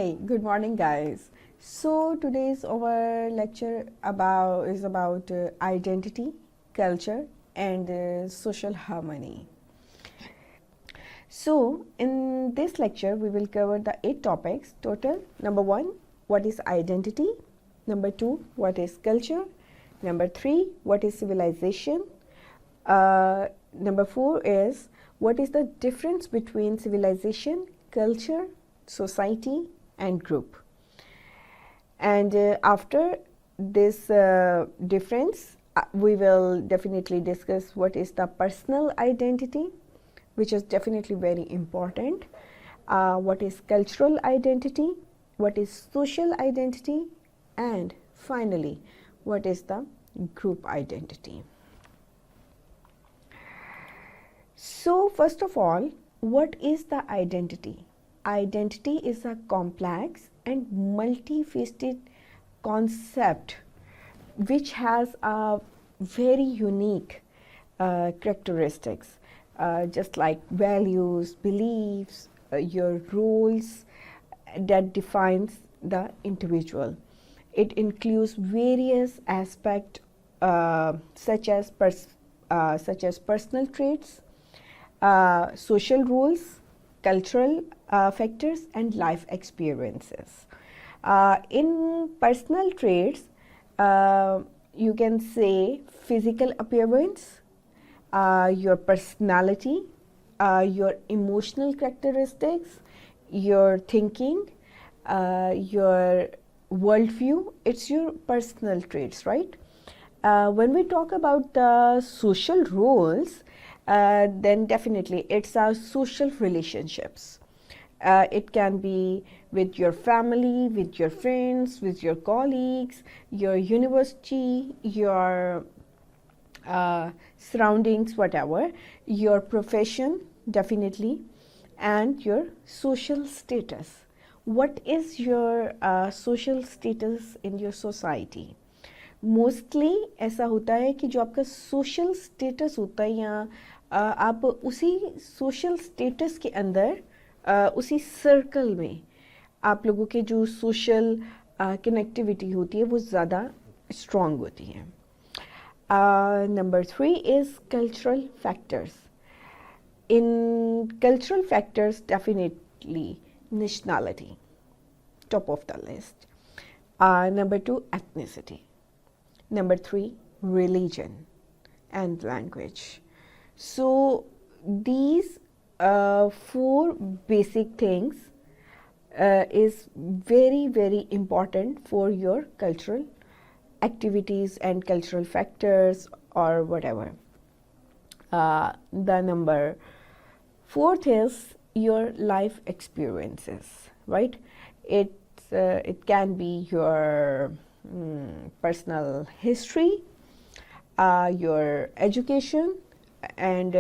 Hi, good morning, guys. So today's our lecture is about identity, culture, and social harmony. So in this lecture, we will cover the 8 topics total. Number 1, what is identity? Number 2, what is culture? Number 3, what is civilization? Number 4 is what is the difference between civilization, culture, society, and group. And after this difference, we will definitely discuss what is the personal identity, which is definitely very important. What is cultural identity, what is social identity, and finally, what is the group identity. So first of all, what is the identity? Identity is a complex and multifaceted concept which has a very unique characteristics, just like values, beliefs, your roles that defines the individual. It includes various aspects such as personal traits, social rules, cultural factors, and life experiences. In personal traits, you can say physical appearance, your personality, your emotional characteristics, your thinking, your worldview. It's your personal traits, right? When we talk about the social roles, then definitely it's our social relationships. It can be with your family, with your friends, with your colleagues, your university, your surroundings, whatever, your profession, definitely, and your social status. What is your social status in your society? Mostly ऐसा होता है कि जो आपका social status होता है या आप उसी सोशल स्टेटस के अंदर उसी सर्कल में आप लोगों के जो सोशल कनेक्टिविटी होती है वो ज़्यादा स्ट्रॉन्ग होती है. Number 3 is cultural factors. In cultural factors, definitely nationality, top of the list. Number 2, ethnicity. Number 3, religion and language. So these 4 basic things is very important for your cultural activities and cultural factors or whatever. The number 4th is your life experiences, right? It can be your personal history, your education, and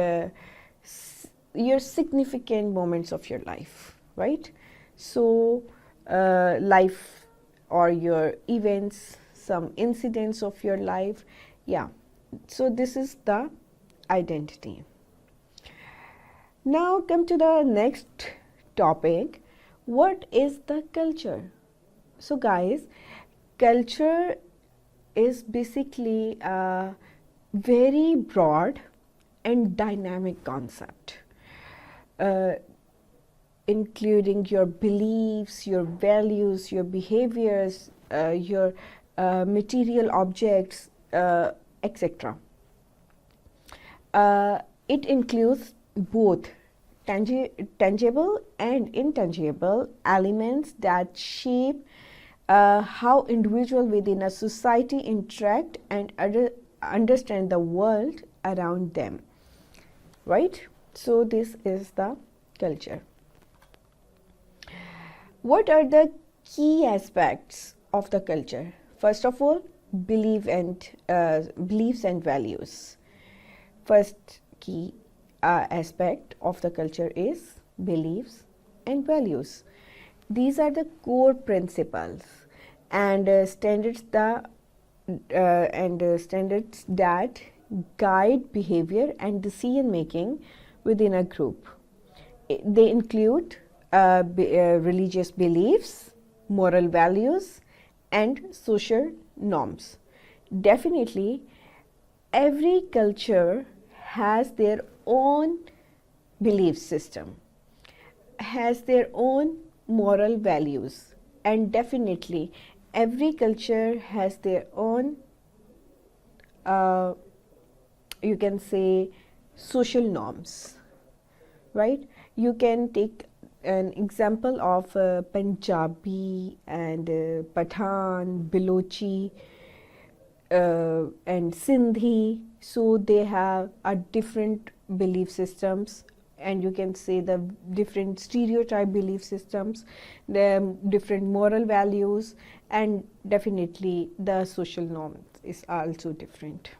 your significant moments of your life, right? So life or your events, some incidents of your life, yeah. So this is the identity. Now come to the next topic. What is the culture? So guys, culture is basically a very broad and dynamic concept, including your beliefs, your values, your behaviors, your material objects, etc. It includes both tangible and intangible elements that shape how individuals within a society interact and understand the world around them, right? So this is the culture. What are the key aspects of the culture? First of all, beliefs and values. First key aspect of the culture is beliefs and values. These are the core principles and standards that guide behavior and decision making within a group. They include religious beliefs, moral values, and social norms. Definitely, every culture has their own belief system, has their own moral values, and definitely every culture has their own, uh, you can say, social norms, right? You can take an example of Punjabi and Pathan, Balochi, and Sindhi. So they have a different belief systems, and you can say the different stereotype belief systems, the different moral values, and definitely the social norms is also different.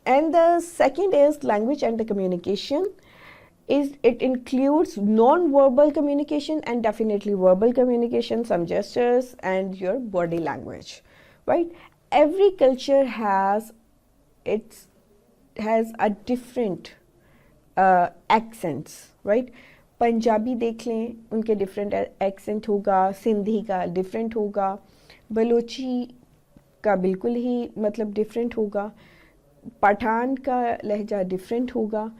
And the second is language and the communication. It includes non-verbal communication and definitely verbal communication, some gestures, and your body language, right? Every culture has a different accents, right? Punjabi देख लें, उनके different accent होगा, सिंधी का different होगा, बलोची का बिल्कुल ही मतलब different होगा, पठान का लहजा डिफरेंट होगा.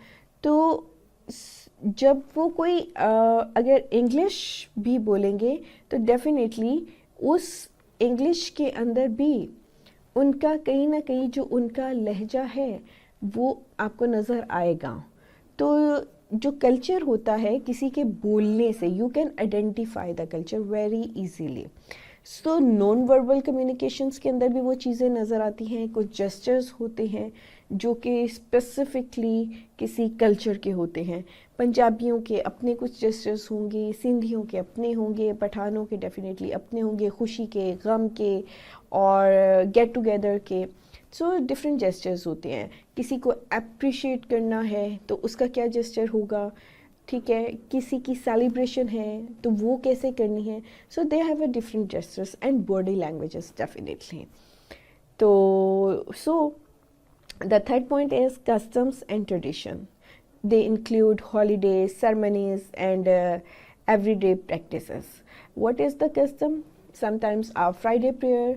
तो जब वो कोई अगर इंग्लिश भी बोलेंगे तो डेफिनेटली उस इंग्लिश के अंदर भी उनका कहीं ना कहीं जो उनका लहजा है वो आपको नज़र आएगा. तो जो कल्चर होता है किसी के बोलने से you can identify the culture very easily. So non verbal communications के अंदर भी वो चीज़ें नज़र आती हैं. कुछ जेस्चर्स होते हैं जो कि स्पेसिफिकली किसी कल्चर के होते हैं. पंजाबियों के अपने कुछ जेस्चर्स होंगे, सिंधियों के अपने होंगे, पठानों के डेफिनेटली अपने होंगे, खुशी के, गम के और गेट टुगेदर के. सो डिफरेंट जेस्चर्स होते हैं. किसी को अप्रिशिएट करना है तो उसका क्या जेस्चर होगा, ठीक है, किसी की सेलिब्रेशन है तो वो कैसे करनी है. So they have a different gestures and body languages definitely. तो so the third point is customs and tradition. They include holidays, ceremonies, and everyday practices. What is the custom? Sometimes our Friday prayer.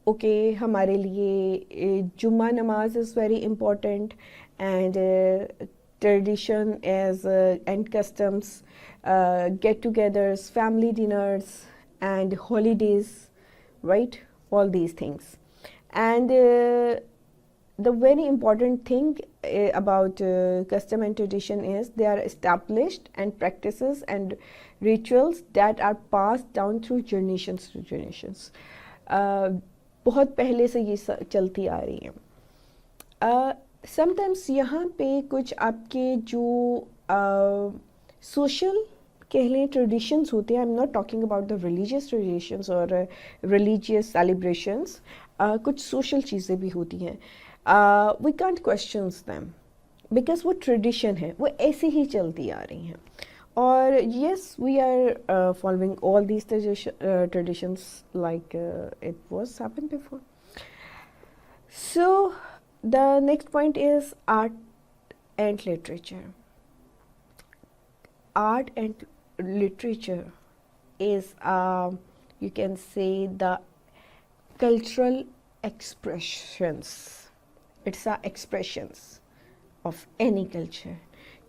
Okay, हमारे लिए जुम्मा नमाज is very important, and tradition is and customs, get-togethers, family dinners, and holidays, right? All these things, and the very important thing about custom and tradition is they are established and practices and rituals that are passed down through generations to generations. बहुत पहले से ये चलती आ रही हैं. Sometimes यहाँ पे कुछ आपके जो सोशल कह लें ट्रेडिशंस होते हैं. I am not talking about the religious traditions और रिलीजियस सेलिब्रेशंस. कुछ सोशल चीज़ें भी होती हैं. We can't question them because वो ट्रेडिशन है, वो ऐसे ही चलती आ रही हैं. और yes, we are following all these traditions like it was happened before. So the next point is art and literature. Art and literature is you can say the cultural expressions. It's the expressions of any culture.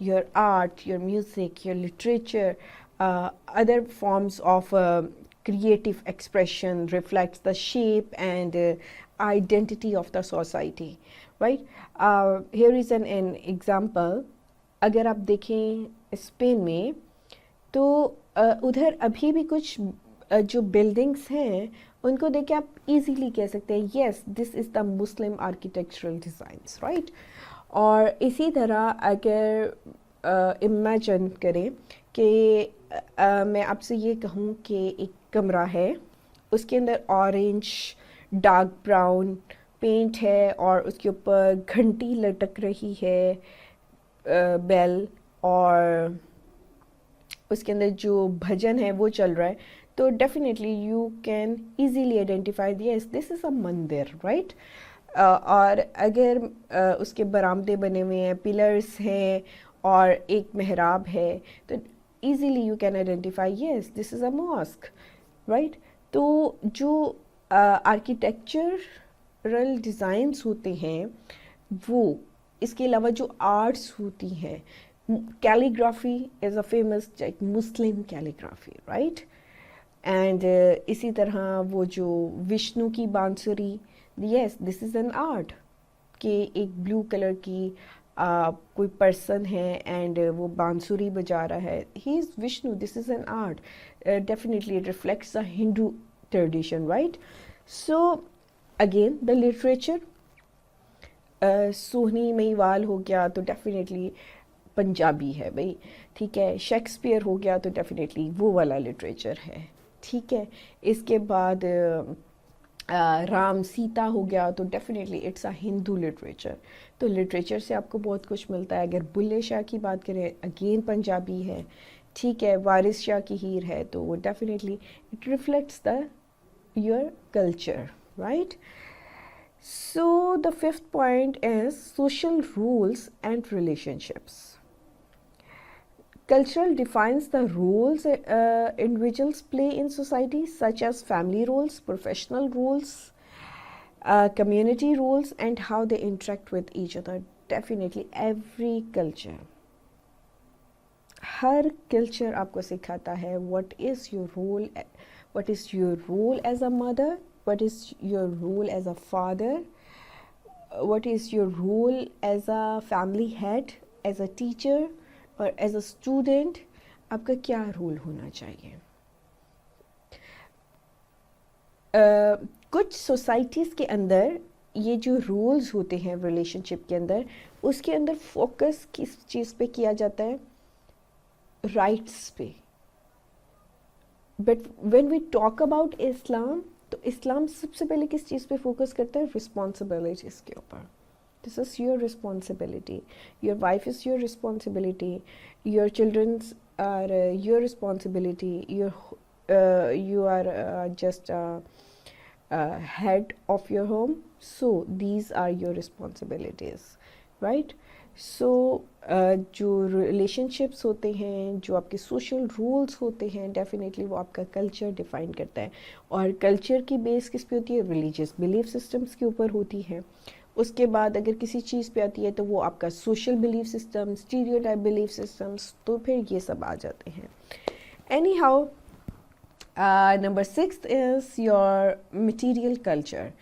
Your art, your music, your literature, other forms of creative expression reflects the shape and identity of the society, right? Here is an example. अगर आप देखें Spain में तो उधर अभी भी कुछ जो बिल्डिंग्स हैं उनको देख के आप इजीली कह सकते हैं yes this is the Muslim architectural designs, right. और इसी तरह अगर इमेजिन करें कि मैं आपसे ये कहूँ कि एक कमरा है, उसके अंदर ऑरेंज डार्क ब्राउन पेंट है और उसके ऊपर घंटी लटक रही है, बेल, और उसके अंदर जो भजन है वो चल रहा है. तो definitely you can easily identify yes this is a मंदिर, राइट. और अगर उसके बरामदे बने हुए हैं, पिलर्स हैं और एक मेहराब है तो easily you can identify yes this is a mosque. Right. तो जो आर्किटेक्चरल डिज़ाइंस होते हैं वो, इसके अलावा जो आर्ट्स होती हैं, calligraphy is a famous Muslim calligraphy, right. And इसी तरह वो जो विष्णु की बांसुरी, yes this is an art, कि एक ब्लू कलर की कोई पर्सन है एंड वो बांसुरी बजा रहा है, he is Vishnu, this is an art, definitely it reflects the Hindu tradition, right. So again the literature, Sohni Mahiwal हो गया तो डेफिनेटली पंजाबी है भाई, ठीक है। शेक्सपियर हो गया तो डेफिनेटली वो वाला लिटरेचर है, ठीक है। इसके बाद राम सीता हो गया तो definitely it's a Hindu literature. तो लिटरेचर से आपको बहुत कुछ मिलता है। अगर बुल्ले शाह की बात करें, अगेन पंजाबी है, ठीक है। वारिस शाह की हीर है तो वो definitely it reflects the your culture, right. So the fifth point is social rules and relationships. Cultural defines the roles individuals play in society, such as family roles, professional roles, community roles, and how they interact with each other. Definitely every culture, her culture आपको सिखाता है what is your role, what is your role as a mother, what is your role as a father, what is your role as a family head, as a teacher और as a student आपका क्या role होना चाहिए। कुछ societies के अंदर ये जो रूल्स होते हैं रिलेशनशिप के अंदर, उसके अंदर फोकस किस चीज़ पे किया जाता है, राइट्स पे। But when we talk about Islam, तो इस्लाम सबसे पहले किस चीज़ पे फोकस करता है, रिस्पॉन्सिबिलिटीज़ के ऊपर। This is your responsibility. Your wife is your responsibility. Your children are your responsibility. You are just head of your home. So these are your responsibilities, right? So जो relationships होते हैं, जो आपके social rules होते हैं, definitely वो आपका culture define करता है। और culture की base किस पे होती है, religious belief systems के ऊपर होती है। उसके बाद अगर किसी चीज़ पे आती है तो वो आपका social belief system, stereotype belief systems, तो फिर ये सब आ जाते हैं। Any how, number 6 is your material culture.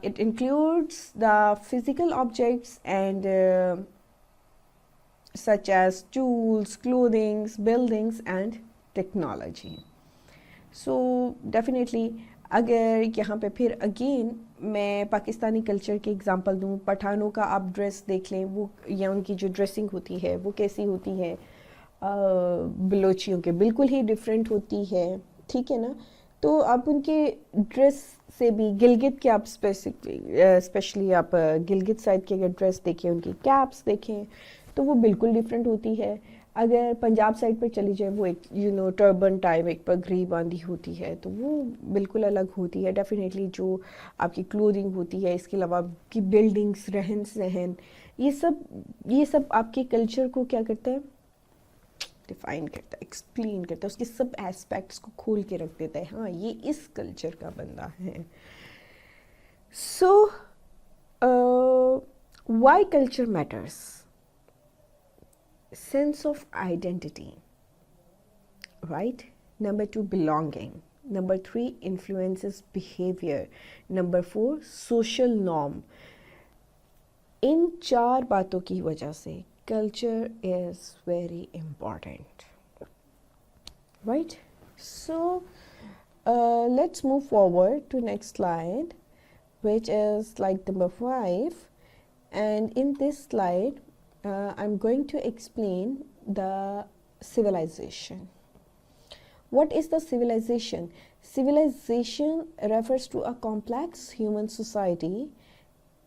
It includes the physical objects and such as tools, clothing, buildings and technology. So definitely अगर यहाँ पे फिर अगेन मैं पाकिस्तानी कल्चर के एग्जांपल दूँ, पठानों का आप ड्रेस देख लें, वो या उनकी जो ड्रेसिंग होती है वो कैसी होती है, बलोचियों के बिल्कुल ही डिफरेंट होती है, ठीक है ना। तो आप उनके ड्रेस से भी, गिलगित के आप स्पेशली आप गिलगित साइड की अगर ड्रेस देखें, उनकी कैप्स देखें तो वो बिल्कुल डिफरेंट होती है। अगर पंजाब साइड पर चली जाए, वो एक टर्बन टाइप, एक पगड़ी बांधी होती है, तो वो बिल्कुल अलग होती है। डेफिनेटली जो आपकी क्लोथिंग होती है, इसके अलावा आपकी बिल्डिंग्स, रहन सहन, ये सब आपके कल्चर को क्या करता है, डिफाइन करता है, एक्सप्लेन करता है, उसके सब एस्पेक्ट्स को खोल के रख देता है, हाँ ये इस कल्चर का बंदा है। So why culture matters, sense of identity, right? Number 2, belonging. Number 3, influences behavior. Number 4, social norm. इन 4 बातों की वजह से culture is very important, right? So let's move forward to next slide, which is slide number 5. And in this slide I'm going to explain the civilization. What is the civilization? Civilization refers to a complex human society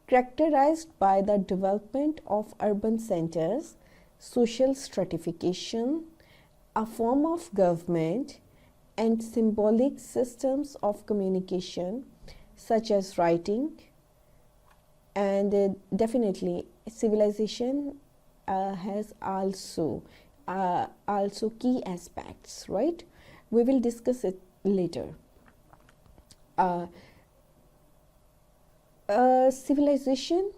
characterized by the development of urban centers, social stratification, a form of government, and symbolic systems of communication such as writing. And definitely civilization has also key aspects, right? We will discuss it later. Civilization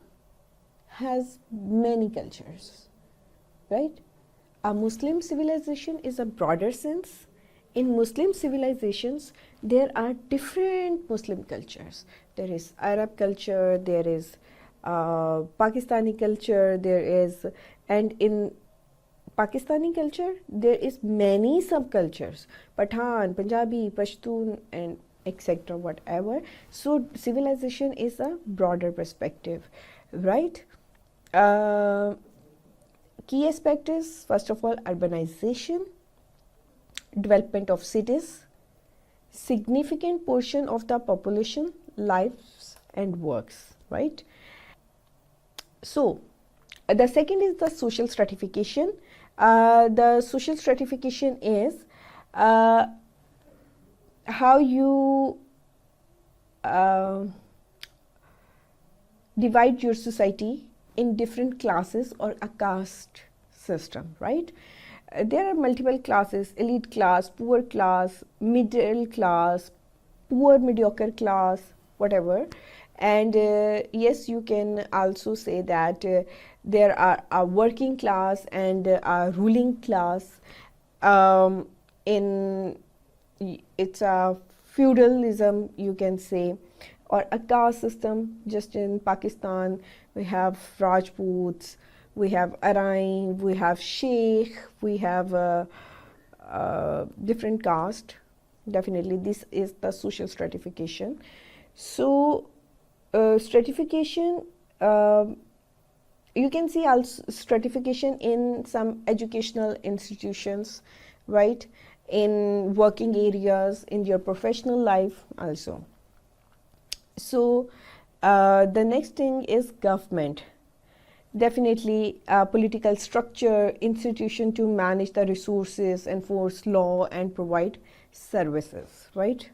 has many cultures, right? A Muslim civilization is a broader sense. In Muslim civilizations, there are different Muslim cultures. There is Arab culture, there is Pakistani culture, there is, and in Pakistani culture, there is many subcultures, Pathan, Punjabi, Pashtun, and etc. whatever. So civilization is a broader perspective, right? Key aspect is, first of all, urbanization, development of cities, significant portion of the population lives and works, right? So the second is the social stratification. The social stratification is how you divide your society in different classes, or a caste system, right? There are multiple classes: elite class, poor class, middle class, poor mediocre class, whatever. And yes, you can also say that there are a working class and a ruling class. It's a feudalism, you can say, or a caste system. Just in Pakistan, we have Rajputs, we have Arain, we have Sheikh, we have different caste. Definitely, this is the social stratification. So, stratification, you can see also stratification in some educational institutions, right? In working areas, in your professional life also. So the next thing is government. Definitely political structure, institution to manage the resources, enforce law and provide services, right?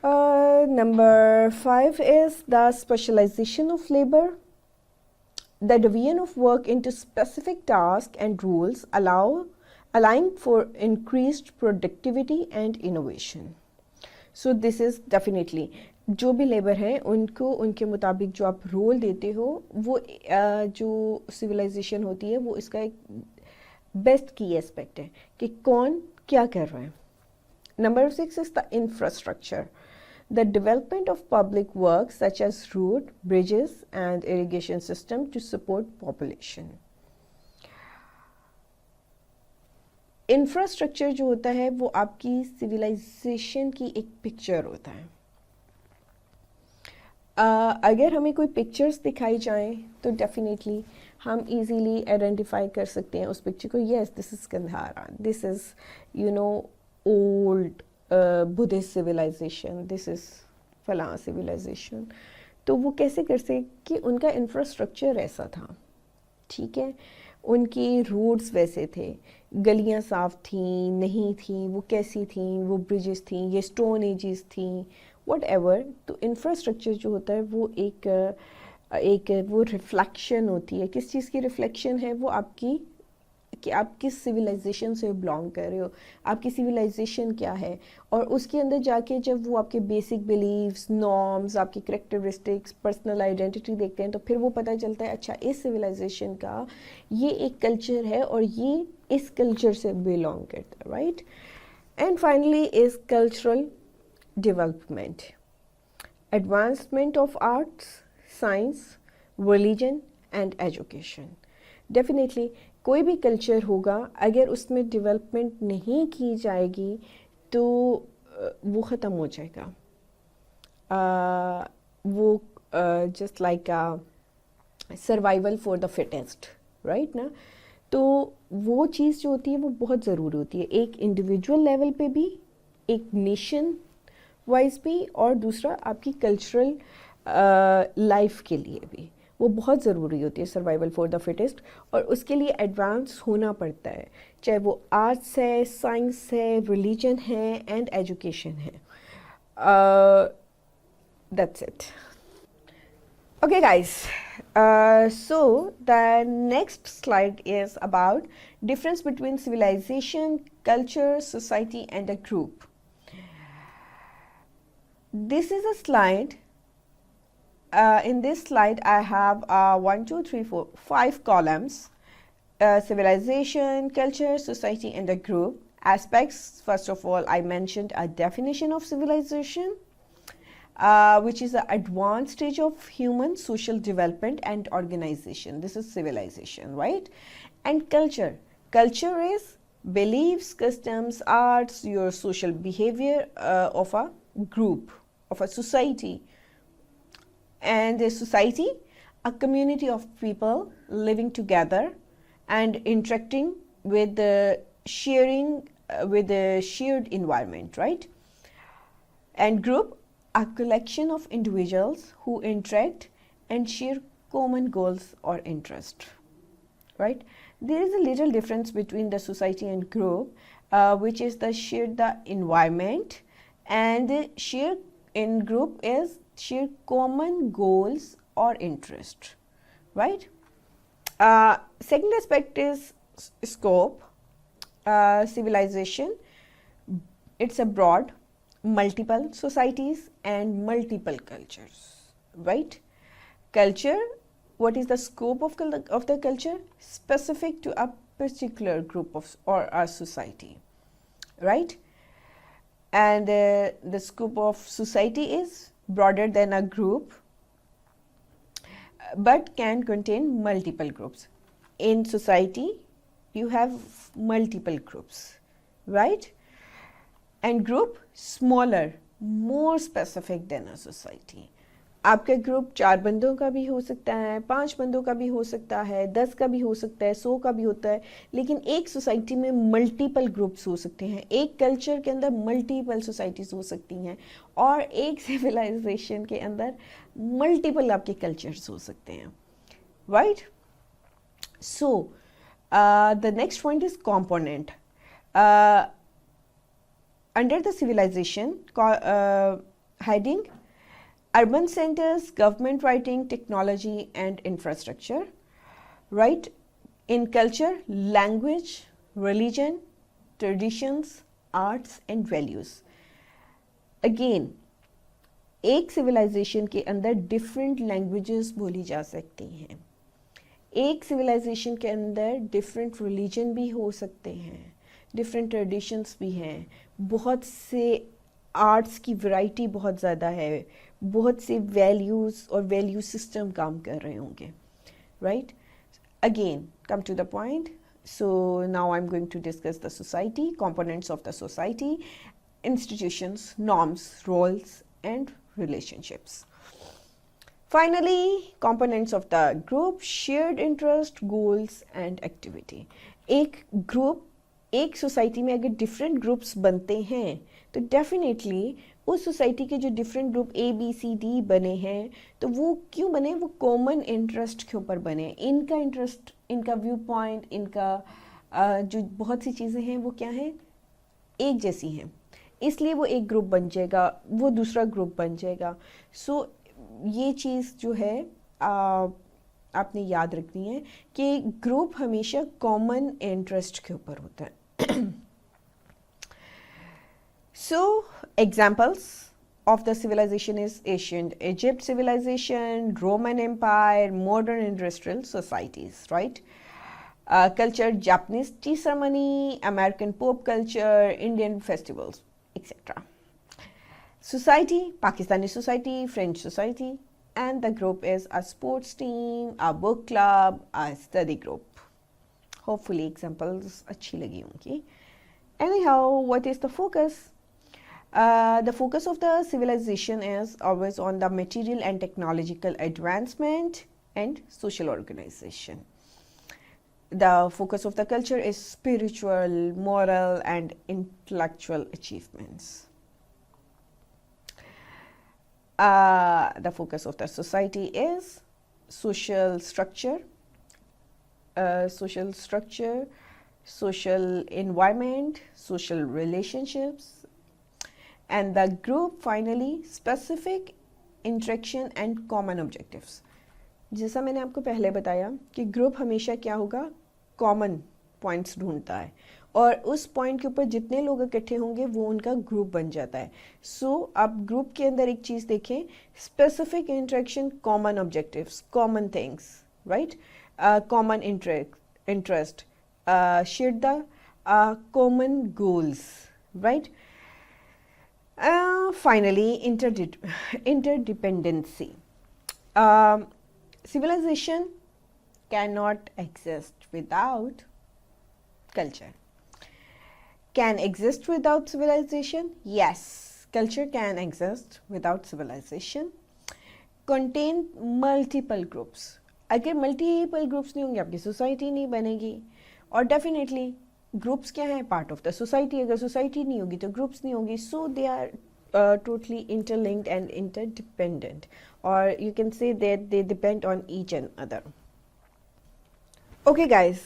Number 5 is the specialization of labor. The division of work into specific tasks and rules allowing for increased productivity and innovation. So this is definitely, जो भी labour हैं उनको उनके मुताबिक जो आप role देते हो, वो जो सिविलाइजेशन होती है वो इसका एक बेस्ट की एस्पेक्ट है कि कौन क्या कर रहा है. Number 6 is the infrastructure. The development of public works such as road, bridges and irrigation system to support population. Infrastructure जो होता है वो आपकी सिविलाइजेशन की एक पिक्चर होता है. अगर हमें कोई पिक्चर्स दिखाई जाएं तो डेफिनेटली हम इजीली आइडेंटिफाई कर सकते हैं उस पिक्चर को. Yes, this is Gandhara, this is you know old Buddhist civilization, this is फलां सिविलाइजेशन. तो वो कैसे कर सके कि उनका इंफ्रास्ट्रक्चर ऐसा था, ठीक है, उनकी रोड्स वैसे थे, गलियां साफ़ थी नहीं थी, वो कैसी थी, वो ब्रिजेस थी, ये स्टोन एजेस थी, वट एवर. तो इंफ्रास्ट्रक्चर जो होता है वो एक वो रिफ्लेक्शन होती है. किस चीज़ की रिफ्लेक्शन है वो? आपकी कि आप किस सिविलाइजेशन से बिलोंग कर रहे हो, आपकी सिविलाइजेशन क्या है. और उसके अंदर जाके जब वो आपके बेसिक बिलीव्स, नॉर्म्स, आपकी करेक्टरिस्टिक्स, पर्सनल आइडेंटिटी देखते हैं तो फिर वो पता चलता है अच्छा इस सिविलाइजेशन का ये एक कल्चर है और ये इस कल्चर से बिलोंग करता है, right. And finally is cultural development, advancement of arts, science, religion and education. Definitely कोई भी कल्चर होगा अगर उसमें डेवलपमेंट नहीं की जाएगी तो वो ख़त्म हो जाएगा. वो just like survival for the fittest, right ना. तो वो चीज़ जो होती है वो बहुत ज़रूरी होती है, एक इंडिविजुअल लेवल पे भी, एक नेशन वाइज भी, और दूसरा आपकी कल्चरल लाइफ के लिए भी वो बहुत ज़रूरी होती है, सर्वाइवल फॉर द फिटेस्ट. और उसके लिए एडवांस होना पड़ता है, चाहे वो आर्ट्स है, साइंस है, रिलीजन है एंड एजुकेशन है. That's it. Okay guys, So the next slide is about difference between civilization, culture, society, and a group. This is a slide. In this slide, I have 1, 2, 3, 4, 5 columns. Civilization, culture, society, and a group. Aspects, first of all, I mentioned a definition of civilization, which is the advanced stage of human social development and organization. This is civilization, right? And culture. Culture is beliefs, customs, arts, your social behavior of a group, of a society. And a society, a community of people living together and interacting with the sharing with the shared environment, right? And group, a collection of individuals who interact and share common goals or interest, right? There is a little difference between the society and group, which is the environment, and the share in group is share common goals or interest, right? Second aspect is scope. Civilization, it's a broad, multiple societies and multiple cultures, right? Culture, what is the scope of the culture? Specific to a particular group of or a society, right? And the scope of society is broader than a group, but can contain multiple groups. In society, you have multiple groups, right? And group smaller, more specific than a society. आपका group 4 बंदों का भी हो सकता है, 5 बंदों का भी हो सकता है, 10 का भी हो सकता है, 100 का भी होता है, लेकिन एक सोसाइटी में मल्टीपल ग्रुप्स हो सकते हैं, एक कल्चर के अंदर मल्टीपल सोसाइटीज हो सकती हैं, और एक सिविलाइजेशन के अंदर मल्टीपल आपके कल्चर्स हो सकते हैं, right? So the next point is component. Under the civilization heading, urban centers, government writing, technology and infrastructure, right? In culture, language, religion, traditions, arts and values. Again, एक civilization के अंदर different languages बोली जा सकती हैं, एक civilisation के अंदर डिफरेंट रिलीजन भी हो सकते हैं, डिफरेंट ट्रेडिशंस भी हैं, बहुत से आर्ट्स की वैरायटी बहुत ज़्यादा है, बहुत से वैल्यूज़ और वैल्यू सिस्टम काम कर रहे होंगे, right? Again come to the point. So now I'm going to discuss the society, components of the society, institutions, norms, roles and relationships. Finally, components of the group, shared interest, goals and activity. एक group, एक society में अगर different groups बनते हैं तो definitely उस society के जो डिफरेंट ग्रुप ABCD बने हैं, तो वो क्यों बने? वो कॉमन इंटरेस्ट के ऊपर बने. इनका इंटरेस्ट, इनका व्यू पॉइंट, इनका जो बहुत सी चीज़ें हैं वो क्या हैं? एक जैसी हैं, इसलिए वो एक ग्रुप बन जाएगा, वो दूसरा ग्रुप बन जाएगा. सो ये चीज़ जो है आपने याद रखनी है कि ग्रुप हमेशा कॉमन इंटरेस्ट के ऊपर होता है. सो examples of the civilization is ancient Egypt civilization, Roman Empire, modern industrial societies, right? Culture, Japanese tea ceremony, American pop culture, Indian festivals, etc. Society, Pakistani society, French society, and the group is a sports team, a book club, a study group. Hopefully examples अच्छी लगी होंगी. Anyhow, what is the focus? The focus of the civilization is always on the material and technological advancement and social organization. The focus of the culture is spiritual, moral and intellectual achievements. The focus of the society is social structure, social environment, social relationships, and the group finally specific interaction and common objectives. जैसा मैंने आपको पहले बताया कि group हमेशा क्या होगा, common points ढूंढता है और उस पॉइंट के ऊपर जितने लोग इकट्ठे होंगे वो उनका ग्रुप बन जाता है। सो आप ग्रुप के अंदर एक चीज़ देखें, specific interaction, common objectives, common things, right, common interest, share the common goals, right. Finally, interdependency. Civilization cannot exist without culture. Can exist without civilization? Yes, culture can exist without civilization. Contain multiple groups. अगर multiple groups नहीं होंगे आपकी society नहीं बनेगी, और definitely groups क्या है, part of the society. अगर सोसाइटी नहीं होगी तो ग्रुप्स नहीं होगी. So they are totally interlinked and interdependent, or you can say that they depend on each and other. Okay guys,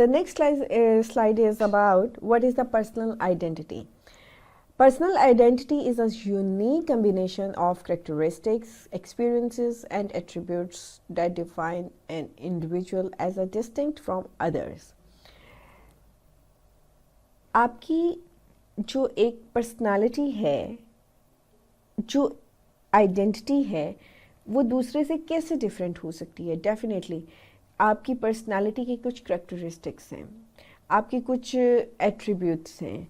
the next slide is about what is the personal identity. Personal identity is a unique combination of characteristics, experiences and attributes that define an individual as a distinct from others. आपकी जो एक personality है, जो identity है, वो दूसरे से कैसे डिफरेंट हो सकती है? डेफिनेटली आपकी पर्सनालिटी के कुछ करैक्टरिस्टिक्स हैं, आपके कुछ एट्रीब्यूट्स हैं,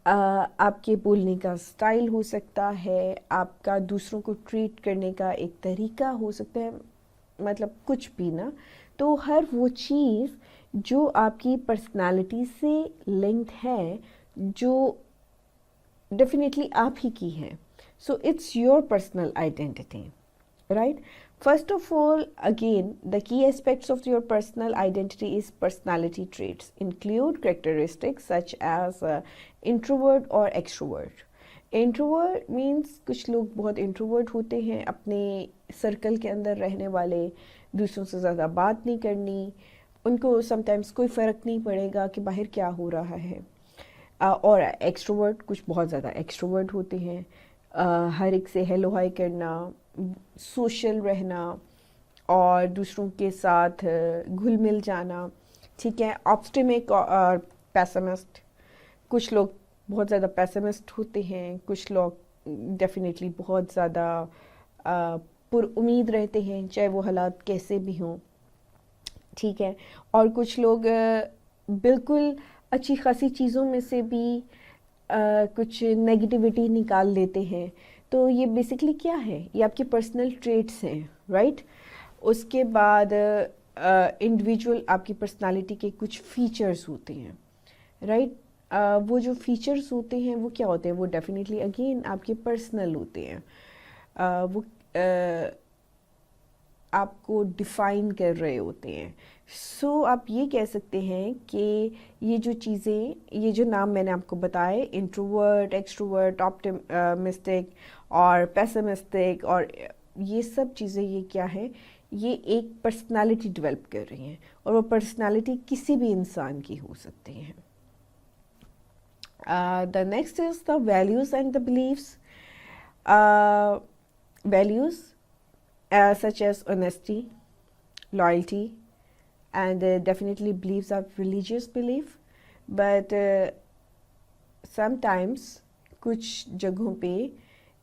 आपके बोलने का स्टाइल हो सकता है, आपका दूसरों को ट्रीट करने का एक तरीका हो सकता है, मतलब कुछ भी ना. तो हर वो चीज़ जो आपकी पर्सनालिटी से लिंक्ड है, जो डेफिनेटली आप ही की है. So it's your personal identity, right? First of all, again, the key aspects of your personal identity is personality traits. Include characteristics such as introvert or extrovert. Introvert means कुछ लोग बहुत introvert होते हैं, अपने circle के अंदर रहने वाले, दूसरों से ज़्यादा बात नहीं करनी, उनको समटाइम्स कोई फ़र्क नहीं पड़ेगा कि बाहर क्या हो रहा है. और एक्सट्रोवर्ट कुछ बहुत ज़्यादा एक्सट्रोवर्ट होते हैं, हर एक से हेलो हाय करना, सोशल रहना और दूसरों के साथ घुल मिल जाना, ठीक है. ऑप्टिमिस्ट और पैसिमिस्ट, कुछ लोग बहुत ज़्यादा पैसिमिस्ट होते हैं, कुछ लोग डेफिनेटली बहुत ज़्यादा पुरउम्मीद रहते हैं चाहे वो हालात कैसे भी हों, ठीक है. और कुछ लोग बिल्कुल अच्छी खासी चीज़ों में से भी कुछ नेगेटिविटी निकाल लेते हैं. तो ये बेसिकली क्या है, ये आपके पर्सनल ट्रेट्स हैं, राइट. उसके बाद इंडिविजुअल आपकी पर्सनालिटी के कुछ फीचर्स होते हैं, राइट. वो जो फीचर्स होते हैं वो क्या होते हैं, वो डेफिनेटली अगेन आपके पर्सनल होते हैं. वो आपको डिफ़ाइन कर रहे होते हैं. सो आप ये कह सकते हैं कि ये जो चीज़ें, ये जो नाम मैंने आपको बताए, इंट्रोवर्ट, एक्सट्रोवर्ट, ऑप्टिमिस्टिक और पेसिमिस्टिक, और ये सब चीज़ें, ये क्या है, ये एक पर्सनालिटी डेवलप कर रही हैं, और वो पर्सनालिटी किसी भी इंसान की हो सकती है. The next is the values and the beliefs. Values such as honesty, loyalty, and definitely beliefs are religious belief. But sometimes कुछ जगहों पे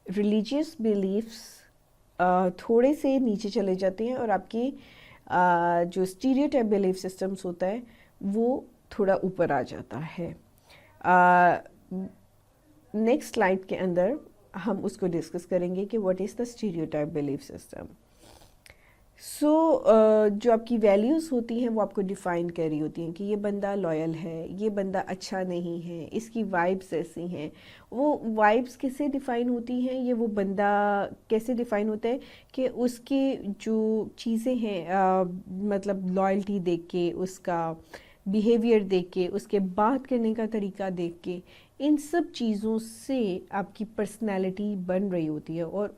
religious beliefs थोड़े से नीचे चले जाते हैं और आपकी जो stereotype belief systems होता है वो थोड़ा ऊपर आ जाता है. नेक्स्ट स्लाइड के अंदर हम उसको डिस्कस करेंगे कि what is the stereotype belief system. So जो आपकी वैल्यूज़ होती हैं वो आपको डिफ़ाइन कर रही होती हैं कि ये बंदा लॉयल है, ये बंदा अच्छा नहीं है, इसकी वाइब्स ऐसी हैं. वो वाइब्स कैसे डिफ़ाइन होती हैं, ये वो बंदा कैसे डिफ़ाइन होता है कि उसकी जो चीज़ें हैं, मतलब लॉयल्टी देख के, उसका बिहेवियर देख के, उसके बात करने का तरीका देख के, इन सब चीज़ों से आपकी पर्सनैलिटी बन रही होती है, और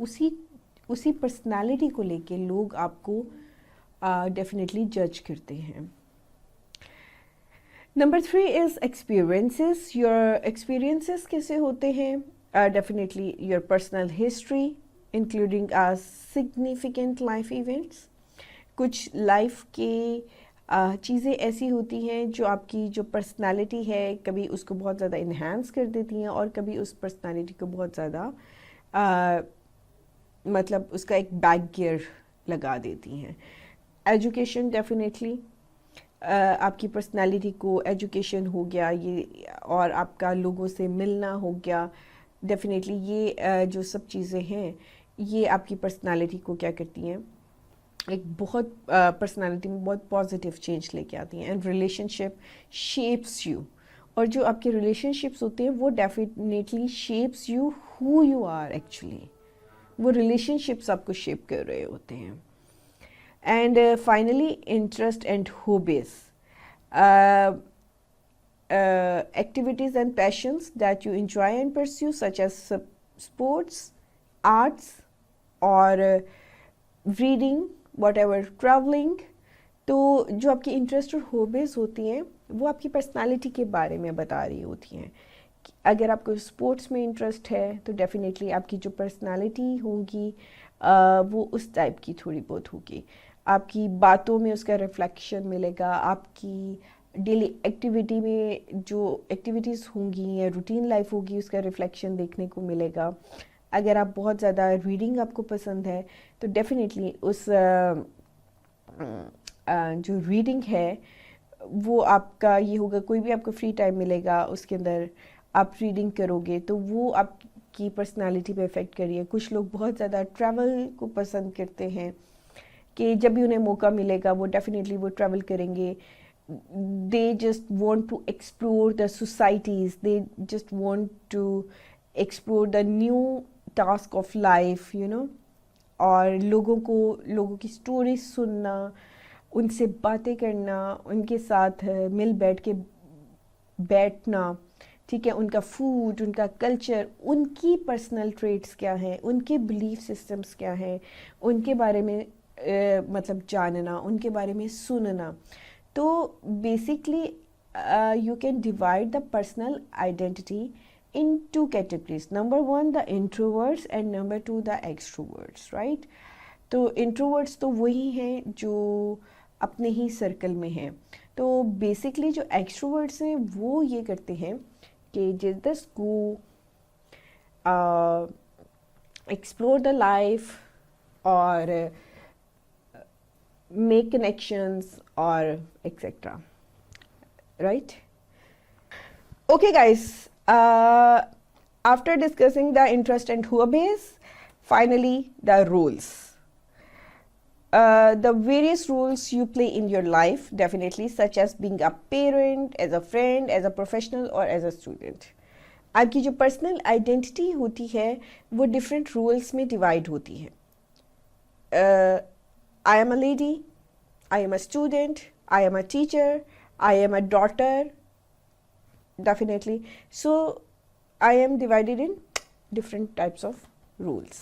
उसी पर्सनैलिटी को लेके लोग आपको डेफिनेटली जज करते हैं. Number 3 is experiences. Your experiences कैसे होते हैं? Definitely your personal history, including significant life events. कुछ लाइफ के चीज़ें ऐसी होती हैं जो आपकी जो पर्सनालिटी है कभी उसको बहुत ज़्यादा इन्हांस कर देती हैं और कभी उस पर्सनालिटी को बहुत ज़्यादा मतलब उसका एक बैक गियर लगा देती हैं। एजुकेशन डेफिनेटली आपकी पर्सनालिटी को, एजुकेशन हो गया ये, और आपका लोगों से मिलना हो गया, डेफिनेटली ये जो सब चीज़ें हैं ये आपकी पर्सनालिटी को क्या करती हैं, एक बहुत पर्सनालिटी में बहुत पॉजिटिव चेंज लेके आती हैं। एंड रिलेशनशिप शेप्स यू, और जो आपके रिलेशनशिप्स होते हैं वो definitely shapes you who you are actually, वो रिलेशनशिप्स आपको शेप कर रहे होते हैं। And finally interest and hobbies, activities and passions that you enjoy and pursue such as sports, arts or reading, whatever, traveling। तो जो आपकी इंटरेस्ट और हॉबीज़ होती हैं वो आपकी पर्सनालिटी के बारे में बता रही होती हैं। अगर आपको स्पोर्ट्स में इंटरेस्ट है तो डेफिनेटली आपकी जो पर्सनालिटी होगी वो उस टाइप की थोड़ी बहुत होगी, आपकी बातों में उसका रिफ्लेक्शन मिलेगा, आपकी डेली एक्टिविटी में जो एक्टिविटीज़ होंगी या रूटीन लाइफ होगी उसका रिफ्लेक्शन देखने को मिलेगा। अगर आप बहुत ज़्यादा रीडिंग आपको पसंद है तो डेफिनेटली उस जो रीडिंग है वो आपका ये होगा, कोई भी आपको फ्री टाइम मिलेगा उसके अंदर आप रीडिंग करोगे तो वो आपकी पर्सनालिटी पे इफ़ेक्ट करिए। कुछ लोग बहुत ज़्यादा ट्रैवल को पसंद करते हैं कि जब भी उन्हें मौका मिलेगा वो डेफिनेटली वो ट्रैवल करेंगे। they just want to explore the societies, they just want to explore the new task of life, you know, और लोगों की स्टोरी सुनना, उनसे बातें करना, उनके साथ मिल बैठ के बैठना, ठीक है, उनका फूड, उनका कल्चर, उनकी पर्सनल ट्रेट्स क्या हैं, उनके बिलीफ सिस्टम्स क्या हैं, उनके बारे में मतलब जानना, उनके बारे में सुनना। तो basically you can divide the personal identity in two categories. Number one, the introverts, and number two, the extroverts, right? तो introverts तो वही हैं जो अपने ही सर्कल में हैं। तो बेसिकली जो extroverts हैं वो ये करते हैं कि just go explore the life और make connections or etc, right? Okay guys, after discussing the interest and hobbies, finally the roles, the various roles you play in your life, definitely, such as being a parent, as a friend, as a professional or as a student। आपकी जो personal identity होती है वो different roles में divide होती है। I am a lady, I am a student, I am a teacher, I am a daughter, definitely. So I am divided in different types of roles.